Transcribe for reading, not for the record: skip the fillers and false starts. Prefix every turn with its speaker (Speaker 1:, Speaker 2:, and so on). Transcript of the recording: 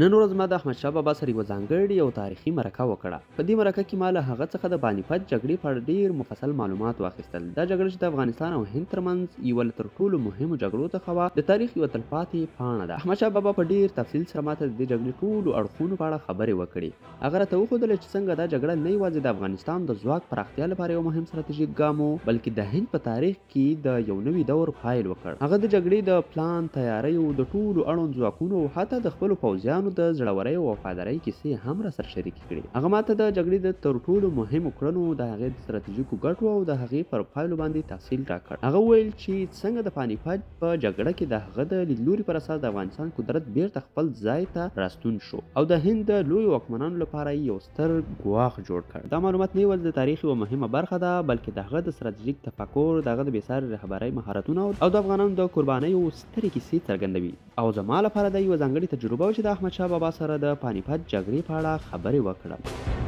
Speaker 1: نن ورځ ما د احمدشاه بابا سره یوه ځانګړې او تاریخي مرکه وکړه. په دې مرکه کې ما له هغه څخه د پاني پت جګړې په اړه ډېر مفصل معلومات واخیستل. دا جګړه چې د افغانستان او هند ترمنځ یوه له تر ټولو مهمو جګړو څخه وه، د تاریخ یوه تلپاتې پاڼه ده. احمدشاه بابا په ډېر تفصیل سره ماته د دې جګړې ټولو اړخونو په اړه خبرې وکړې. هغه راته وښودله چې څنګه دا جګړه نه یوازې د افغانستان د ځواک پراختیا لپاره یو مهم ستراتیژیک ګام و، بلکې د هند په تاریخ کې د یو نوي دور پیل وکړ. هغه د جګړې د پلان، تیاریو، د ټولو اړوند ځواکونو او حتی د خپلو پوځیانو د زړورۍ او وفادارۍ کیسې هم راسره شریکې کړې. هغه ماته د جګړې د تر ټولو مهمو کړنو، د هغې د ستراتیژیکو ګټو او د هغې پر پایلو باندې تفصیل راکړ. هغه وویل چې څنګه د پاني پت په جګړه کې د هغه د لیدلوري پر اساس د افغانستان قدرت بیرته خپل ځای ته راستون شو او د هند د لویو واکمنانو لپاره یو ستر ګواښ جوړ کړ. دا معلومات نه یوازې د تاریخ یوه مهمه برخه ده، بلکې د هغه د ستراتیژیک تفکر، د هغه د بېساري رهبرۍ مهارتونه او د افغانانو د قربانیو سترې کیسې څرګندوي. او زما لپاره دا یوه ځانګړې تجربه وه چې د احمدشاه بابا سره د پاني پت جګړې په اړه خبرې وکړم.